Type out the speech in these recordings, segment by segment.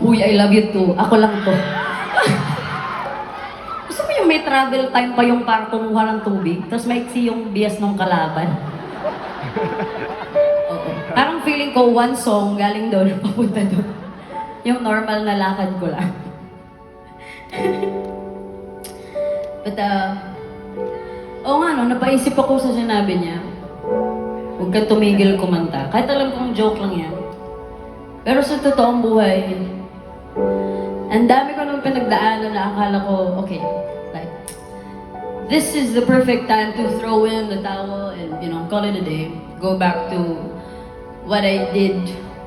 Huy, I love you too. Ako lang to. Gusto mo yung may travel time pa yung para kumuha ng tubig, tapos maiksi yung bias ng kalaban? Oo. Parang feeling ko one song galing doon, papunta doon. Yung normal na lakad ko lang. But, oo nga no, napaisip ako sa sinabi niya. Huwag kang tumigil kumanta. Kahit alam kong joke lang yan. Pero sa totoong buhay, ang dami ko nung pinagdaanan na akala ko, okay, like, this is the perfect time to throw in the towel and, you know, call it a day. Go back to what I did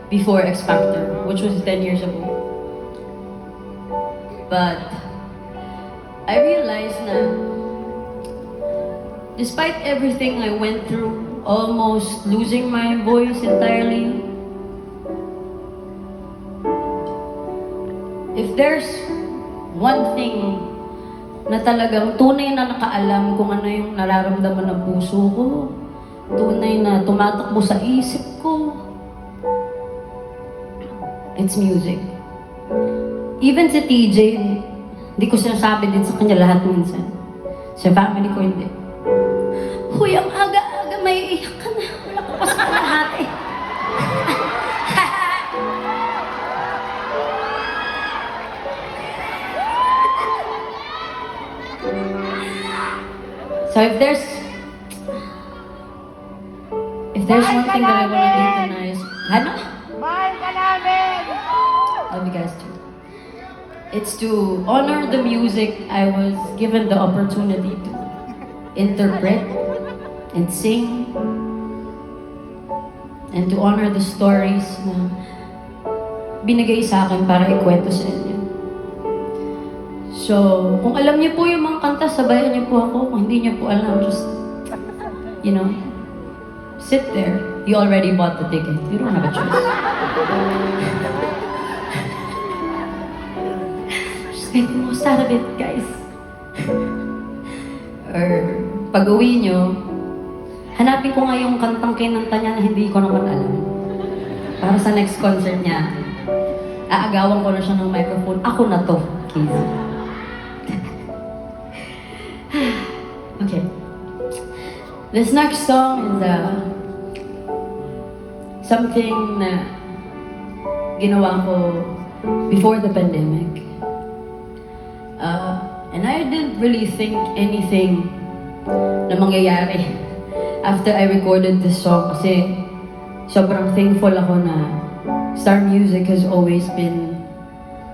before X Factor, which was 10 years ago. But, I realized na, despite everything I went through, almost losing my voice entirely, if there's one thing na talagang tunay na nakaalam kung ano yung nararamdaman ng puso ko, tunay na tumatakbo sa isip ko, it's music. Even si TJ, hindi ko sinasabi din sa kanya lahat minsan. Sa family ko hindi. Huy, ang aga-aga, may iyak ka na. Wala ka pa sa lahat eh. So if there's one thing that I want to do tonight is, ano? Mahal ka namin! Love you guys too. It's to honor the music I was given the opportunity to interpret and sing, and to honor the stories na binigay sa akin para ikwento sa inyo. So, kung alam niyo po yung mga kanta, sabayan niyo po ako. Kung hindi niyo po alam, just, you know, sit there. You already bought the ticket. You don't have a choice. Just make the most out of it, guys. Or, pag-uwi niyo, hanapin ko nga yung kantang kinanta niya na hindi ko naman alam. Para sa next concert niya, aagawan ko na siya ng microphone. Ako na to, Keith. Okay. This next song is something na ginawa ko before the pandemic. And I didn't really think anything na mangyayari after I recorded this song kasi sobrang thankful ako na Star Music has always been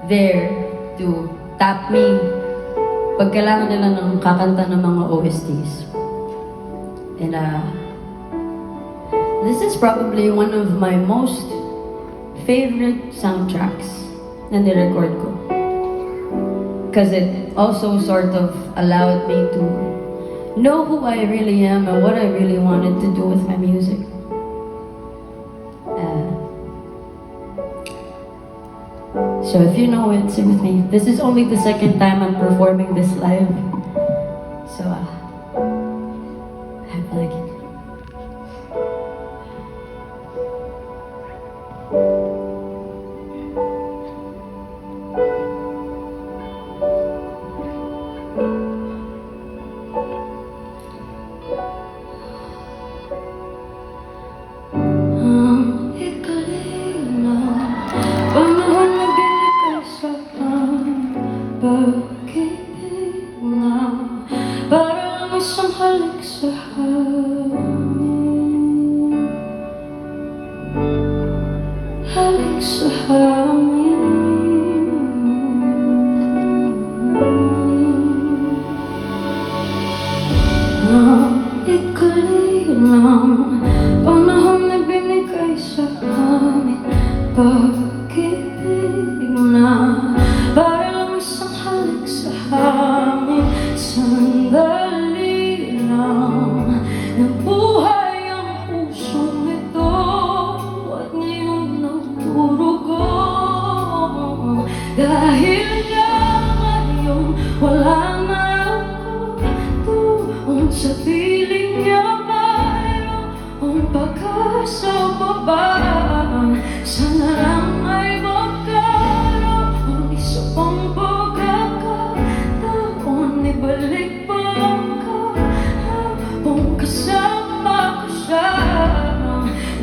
there to tap me pag kailangan nila ng kakanta ng mga OSTs. And this is probably one of my most favorite soundtracks na nirecord ko. Because it also sort of allowed me to know who I really am and what I really wanted to do with my music. So if you know it, sing with me. This is only the second time I'm performing this live. So I hope you like it. Pag-ibig na parang isang halik sa hangin. Halik sa hangin. Ikali lang panahon na binigay sa amin. Pag-ibig na parang isang halik sa hangin. Sandali lang nabuhay ang pusong ito at ngayon nagdurugo. Dahil nga ngayon wala na ako doon sa piling niya mayroong pagkasa pa ba? Sana lang ay magkaroon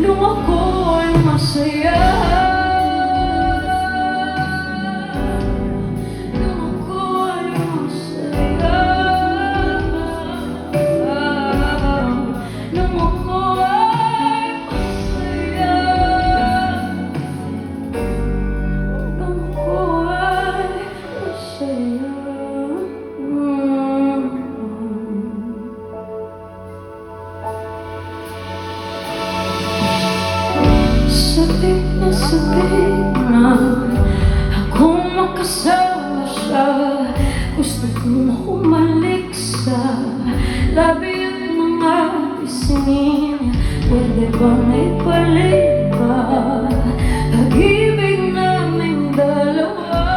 nung ako'y masaya. Nung ako'y masaya. Nung ako'y masaya. Nung ako'y masaya. Sabik na akong makasama siya. Gusto kong humalik sa labi at mga pisingin. Pwede bang ibalik pa pag-ibig naming dalawa?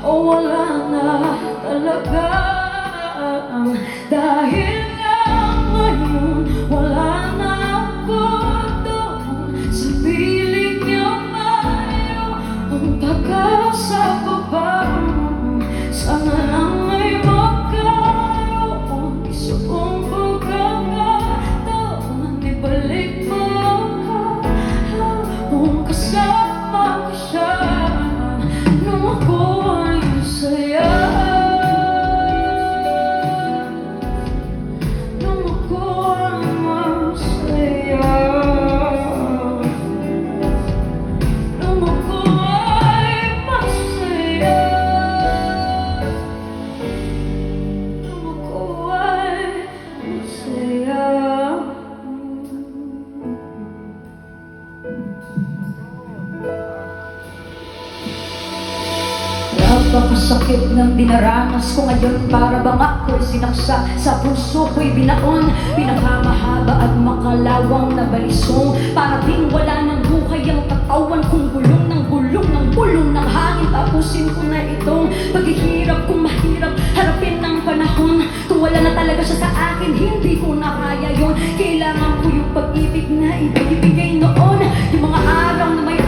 O wala na talaga? Dahil nga ngayon wala na ako doon sa piling niya ayaw ang pag-asa baba. Sana lang ay magkaroon isa kong pagkakataon. Ibalik mo kung kasama ko siya nung ako'y masaya. Nung ako'y masaya. Nung ako'y masaya. Nung ako'y masaya. Napakasakit ng dinaranas ko ngayon. Para bang ako'y sinaksa sa puso ko'y binaon. Pinakamahaba at makalawang na balisong. Para ding wala ng buhay ang katawan kong gulong ng bulong ng hangin. Tapusin ko na itong paghihirap kung mahirap harapin ng panahon. Kung wala na talaga siya sa akin, hindi ko na kaya yun. Kailangan ko yung pag-ibig na ibigay noon. Yung mga araw na may